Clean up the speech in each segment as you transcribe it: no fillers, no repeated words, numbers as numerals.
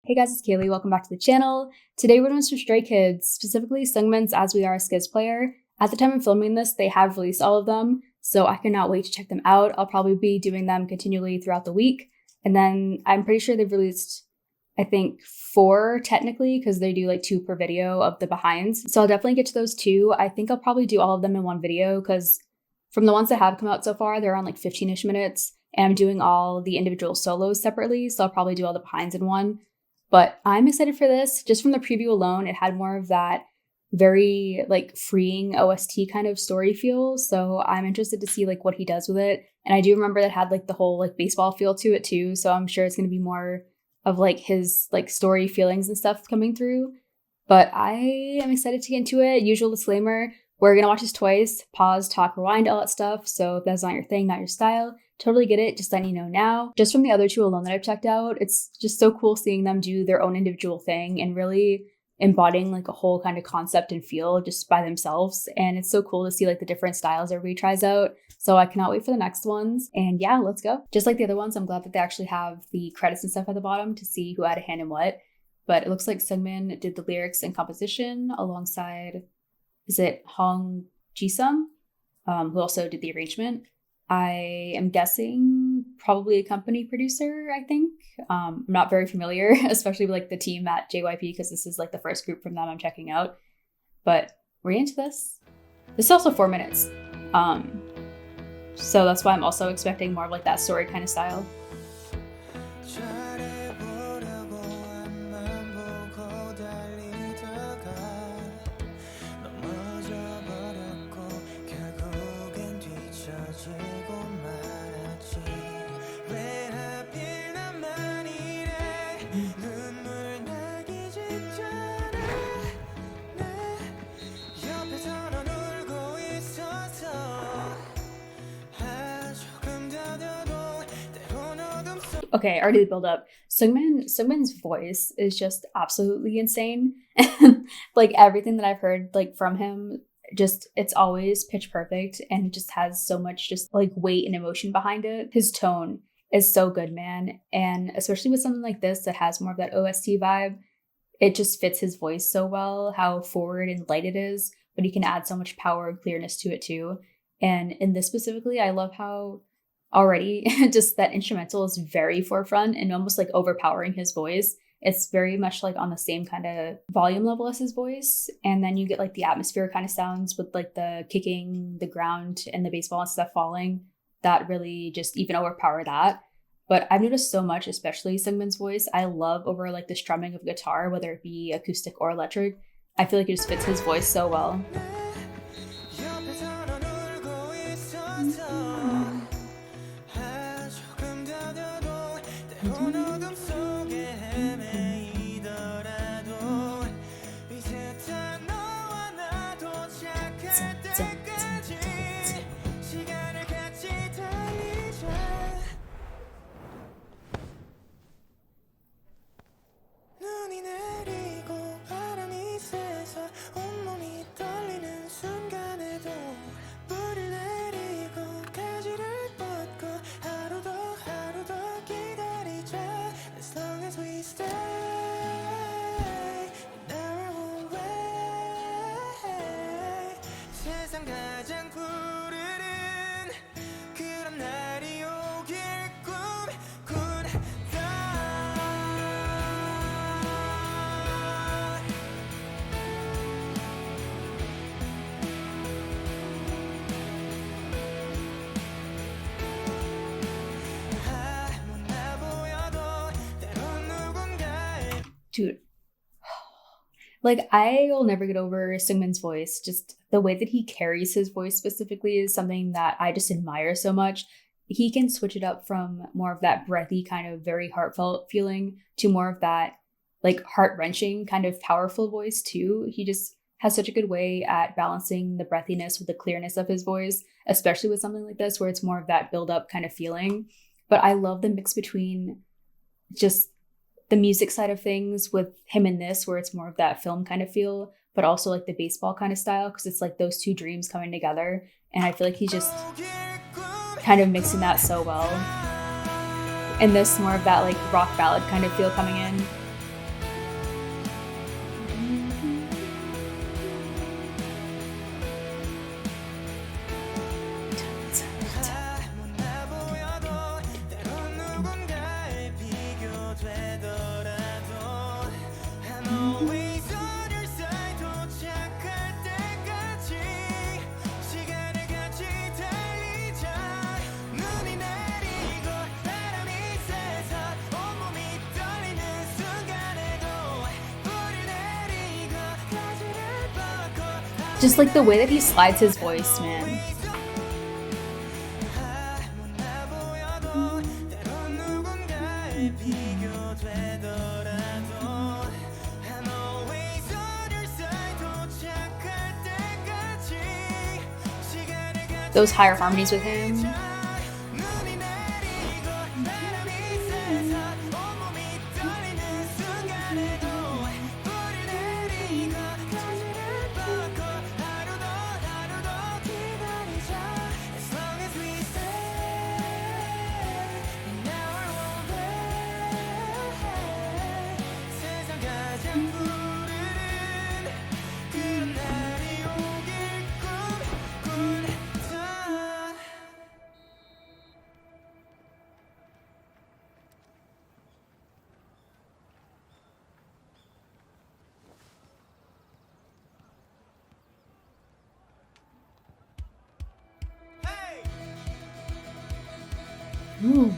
Hey guys, it's Kaylee. Welcome back to the channel. Today we're doing some Stray Kids, specifically Seungmin's As We Are SKZ-PLAYER. At the time of filming this, they have released all of them, so I cannot wait to check them out. I'll probably be doing them continually throughout the week. And then I'm pretty sure they've released, I think, 4 technically, because they do like 2 per video of the behinds. So I'll definitely get to those 2. I think I'll probably do all of them in one video, because from the ones that have come out so far, they're on like 15-ish minutes. And I'm doing all the individual solos separately, so I'll probably do all the behinds in one. But I'm excited for this. Just from the preview alone, it had more of that very like freeing OST kind of story feel. So I'm interested to see like what he does with it. And I do remember that had like the whole like baseball feel to it too. So I'm sure it's going to be more of like his like story feelings and stuff coming through. But I am excited to get into it. Usual disclaimer, we're going to watch this twice, pause, talk, rewind, all that stuff. So if that's not your thing, not your style, totally get it. Just letting you know now. Just from the other 2 alone that I've checked out, it's just so cool seeing them do their own individual thing and really embodying like a whole kind of concept and feel just by themselves. And it's so cool to see like the different styles everybody tries out. So I cannot wait for the next ones. And yeah, let's go. Just like the other ones, I'm glad that they actually have the credits and stuff at the bottom to see who had a hand in what. But it looks like Seungmin did the lyrics and composition alongside, is it Hong Ji-sung, who also did the arrangement. I am guessing probably a company producer, I think. I'm not very familiar, especially with like the team at JYP, because this is like the first group from them I'm checking out. But we're into this. This is also 4 minutes. So that's why I'm also expecting more of like that story kind of style. Okay, already the build up. Seungmin's voice is just absolutely insane. And like everything that I've heard like from him, just it's always pitch perfect and just has so much just like weight and emotion behind it. His tone is so good, man. And especially with something like this that has more of that OST vibe, it just fits his voice so well, how forward and light it is, but he can add so much power and clearness to it too. And in this specifically, I love how already just that instrumental is very forefront and almost like overpowering his voice. It's very much like on the same kind of volume level as his voice. And then you get like the atmosphere kind of sounds with like the kicking, the ground and the baseball and stuff falling that really just even overpower that. But I've noticed so much, especially Seungmin's voice, I love over like the strumming of guitar, whether it be acoustic or electric. I feel like it just fits his voice so well. Dude, like I will never get over Seungmin's voice. Just the way that he carries his voice specifically is something that I just admire so much. He can switch it up from more of that breathy kind of very heartfelt feeling to more of that like heart-wrenching kind of powerful voice too. He just has such a good way at balancing the breathiness with the clearness of his voice, especially with something like this where it's more of that build-up kind of feeling. But I love the mix between just the music side of things with him in this, where it's more of that film kind of feel, but also like the baseball kind of style, because it's like those 2 dreams coming together. And I feel like he's just kind of mixing that so well. And this more of that like rock ballad kind of feel coming in. Just like the way that he slides his voice, man. Those higher harmonies with him. Ooh.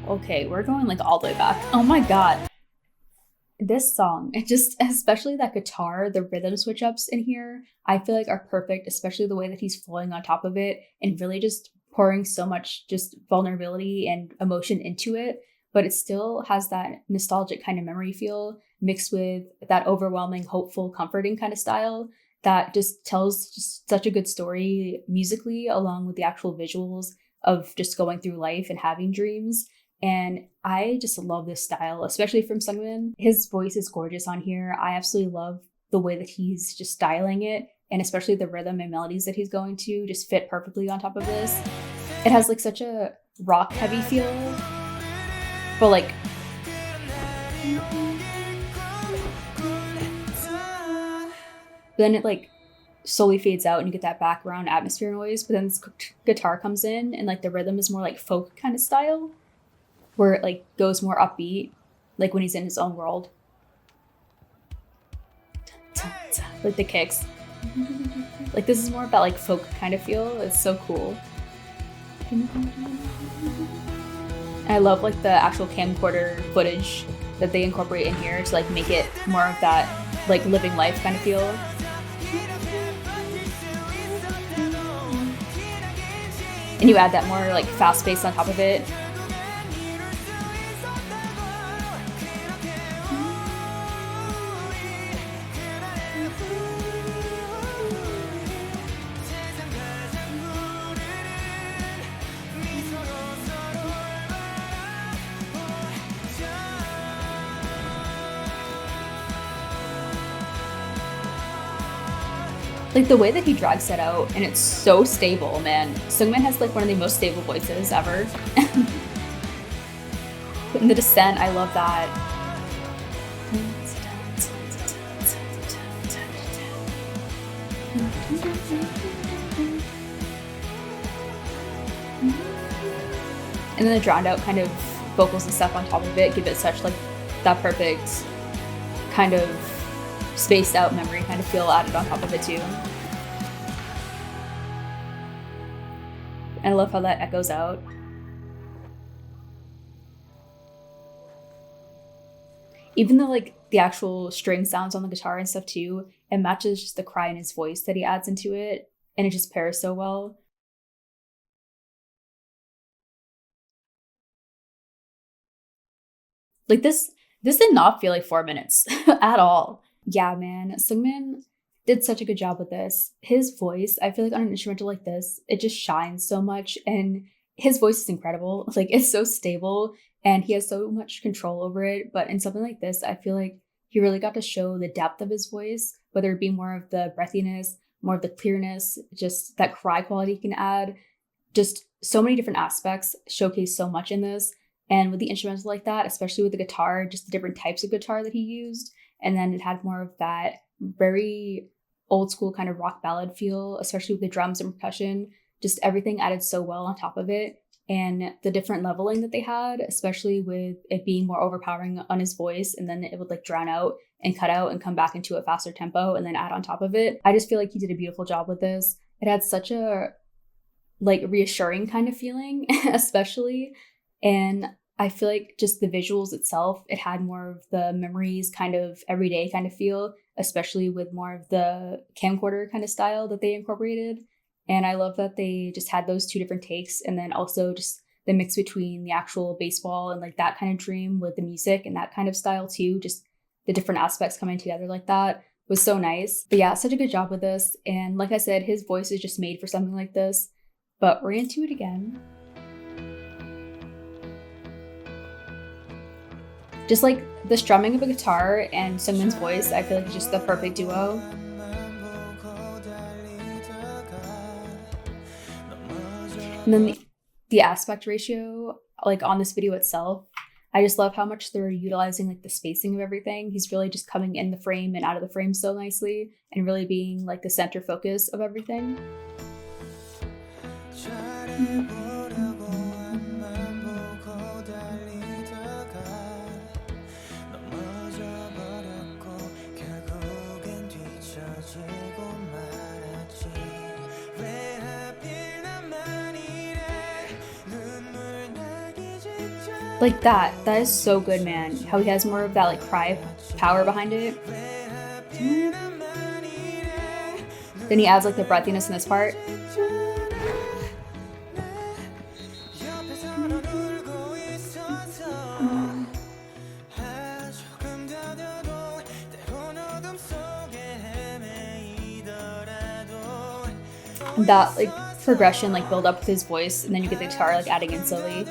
Okay, we're going like all the way back. Oh my god. This song, it just, especially that guitar, the rhythm switch ups in here, I feel like are perfect, especially the way that he's flowing on top of it and really just pouring so much just vulnerability and emotion into it. But it still has that nostalgic kind of memory feel mixed with that overwhelming, hopeful, comforting kind of style that just tells just such a good story musically, along with the actual visuals of just going through life and having dreams. And I just love this style, especially from Seungmin. His voice is gorgeous on here. I absolutely love the way that he's just styling it, and especially the rhythm and melodies that he's going to just fit perfectly on top of this. It has like such a rock heavy feel, but like then it like slowly fades out and you get that background atmosphere noise, but then this guitar comes in and like the rhythm is more like folk kind of style where it like goes more upbeat, like when he's in his own world. Like the kicks. Like this is more of that like folk kind of feel. It's so cool. And I love like the actual camcorder footage that they incorporate in here to like make it more of that like living life kind of feel. And you add that more like fast pace on top of it. Like the way that he drags that out, and it's so stable, man. Seungmin has like one of the most stable voices ever. In the descent, I love that. And then the drowned out kind of vocals and stuff on top of it give it such like that perfect kind of spaced out memory kind of feel added on top of it too. And I love how that echoes out. Even though like the actual string sounds on the guitar and stuff too, it matches just the cry in his voice that he adds into it, and it just pairs so well. Like this did not feel like 4 minutes at all. Yeah, man, Seungmin did such a good job with this. His voice, I feel like on an instrumental like this, it just shines so much, and his voice is incredible. Like it's so stable and he has so much control over it. But in something like this, I feel like he really got to show the depth of his voice, whether it be more of the breathiness, more of the clearness, just that cry quality he can add. Just so many different aspects showcase so much in this. And with the instrumental like that, especially with the guitar, just the different types of guitar that he used, and then it had more of that very old school kind of rock ballad feel, especially with the drums and percussion. Just everything added so well on top of it. And the different leveling that they had, especially with it being more overpowering on his voice, and then it would like drown out and cut out and come back into a faster tempo and then add on top of it. I just feel like he did a beautiful job with this. It had such a like reassuring kind of feeling, especially. And I feel like just the visuals itself, it had more of the memories kind of everyday kind of feel, especially with more of the camcorder kind of style that they incorporated. And I love that they just had those two different takes, and then also just the mix between the actual baseball and like that kind of dream with the music and that kind of style too. Just the different aspects coming together like that was so nice. But yeah, such a good job with this. And like I said, his voice is just made for something like this. But we're into it again. Just like the strumming of a guitar and Seungmin's voice, I feel like it's just the perfect duo. And then the aspect ratio, like on this video itself, I just love how much they're utilizing like the spacing of everything. He's really just coming in the frame and out of the frame so nicely, and really being like the center focus of everything. Like that is so good, man. How he has more of that like cry power behind it. Then he adds like the breathiness in this part. That like progression like build up with his voice, and then you get the guitar like adding in slowly.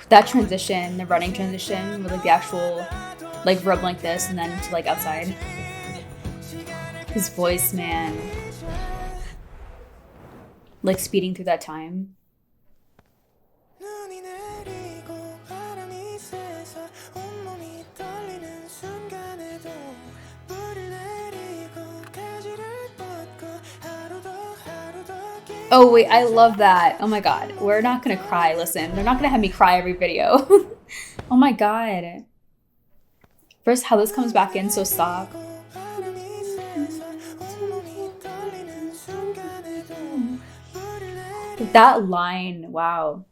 That transition, the running transition with like the actual like rub like this and then to like outside. His voice, man. Like speeding through that time. Oh wait, I love that. Oh my god. We're not gonna cry. Listen, they're not gonna have me cry every video. Oh my god. First, how this comes back in so soft. That line, wow.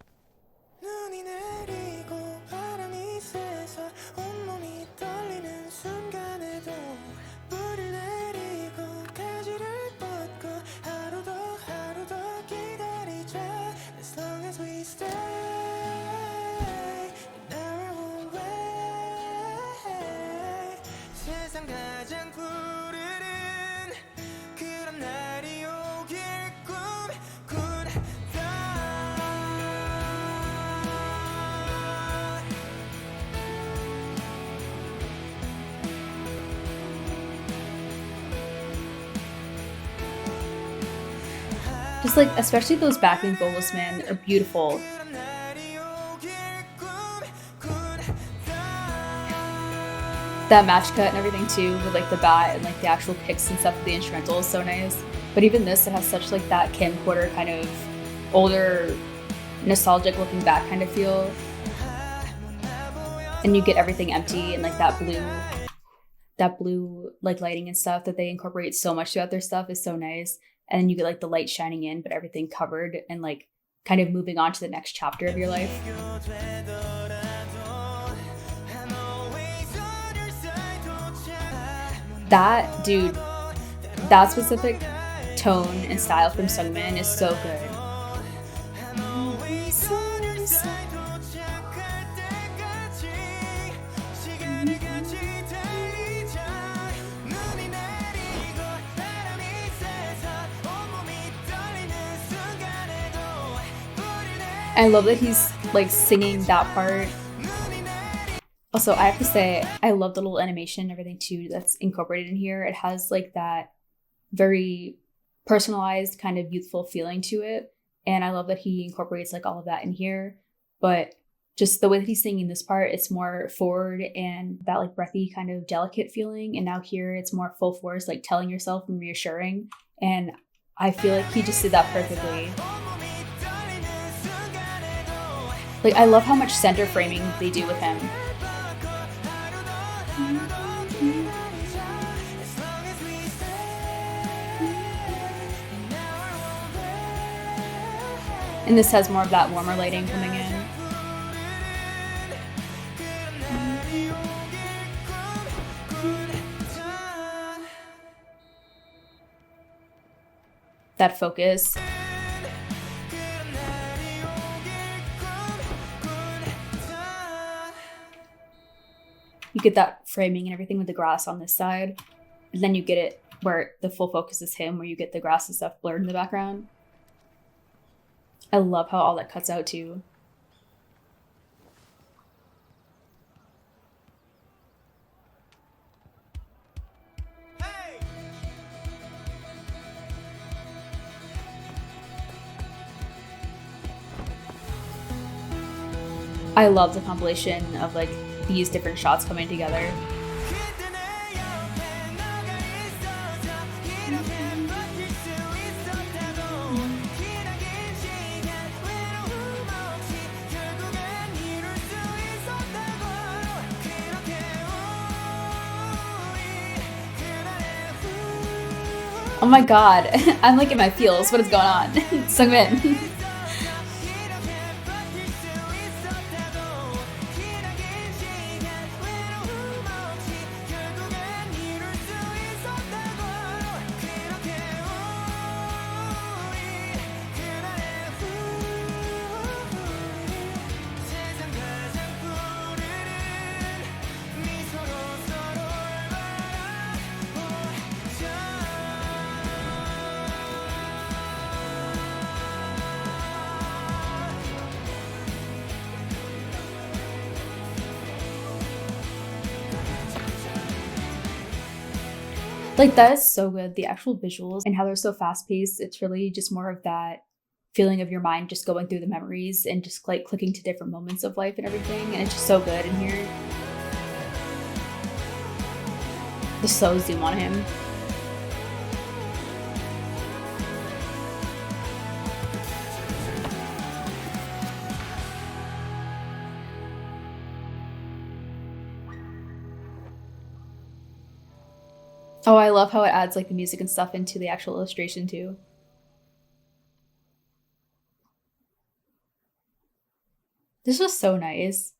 Just like, especially those backing vocals, man, are beautiful. That match cut and everything too, with like the bat and like the actual kicks and stuff of the instrumental is so nice. But even this, it has such like that camcorder kind of older, nostalgic looking back kind of feel. And you get everything empty and like that blue that blue like lighting and stuff that they incorporate so much throughout their stuff is so nice. And then you get like the light shining in, but everything covered and like kind of moving on to the next chapter of your life. That, dude, that specific tone and style from Seungmin is so good. I love that he's like singing that part. Also, I have to say, I love the little animation and everything too that's incorporated in here. It has like that very personalized kind of youthful feeling to it. And I love that he incorporates like all of that in here. But just the way that he's singing this part, it's more forward and that like breathy kind of delicate feeling. And now here it's more full force, like telling yourself and reassuring. And I feel like he just did that perfectly. Like, I love how much center framing they do with him. And this has more of that warmer lighting coming in. That focus. You get that framing and everything with the grass on this side. And then you get it where the full focus is him, where you get the grass and stuff blurred in the background. I love how all that cuts out too. I love the compilation of like these different shots coming together. Oh my god, I'm like in my feels. What is going on? Seungmin. Like, that is so good. The actual visuals and how they're so fast-paced, it's really just more of that feeling of your mind just going through the memories and just like clicking to different moments of life and everything. And it's just so good in here. The slow zoom on him. Oh, I love how it adds like the music and stuff into the actual illustration too. This was so nice.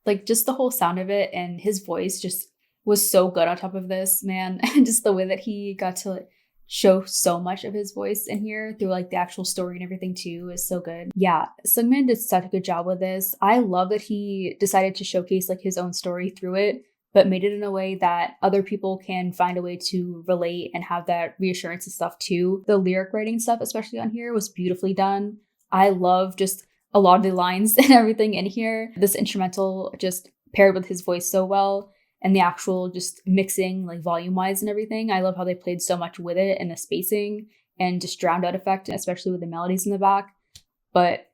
Like, just the whole sound of it, and his voice just was so good on top of this, man. And just the way that he got to like, show so much of his voice in here through like the actual story and everything too is so good. Yeah, Seungmin did such a good job with this. I love that he decided to showcase like his own story through it, but made it in a way that other people can find a way to relate and have that reassurance and stuff too. The lyric writing stuff, especially on here, was beautifully done. I love just a lot of the lines and everything in here. This instrumental just paired with his voice so well, and the actual just mixing like volume wise and everything. I love how they played so much with it and the spacing and just drowned out effect, especially with the melodies in the back. But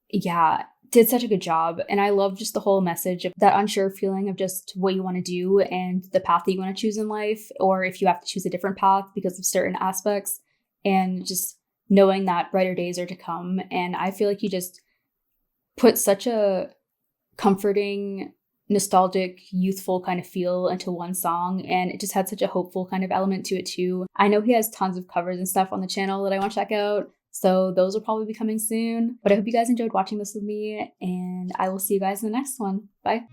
yeah, did such a good job. And I love just the whole message of that unsure feeling of just what you want to do and the path that you want to choose in life, or if you have to choose a different path because of certain aspects, and just knowing that brighter days are to come. And I feel like he just put such a comforting nostalgic, youthful kind of feel into one song, and it just had such a hopeful kind of element to it too. I know he has tons of covers and stuff on the channel that I want to check out, so those will probably be coming soon. But I hope you guys enjoyed watching this with me, and I will see you guys in the next one. Bye!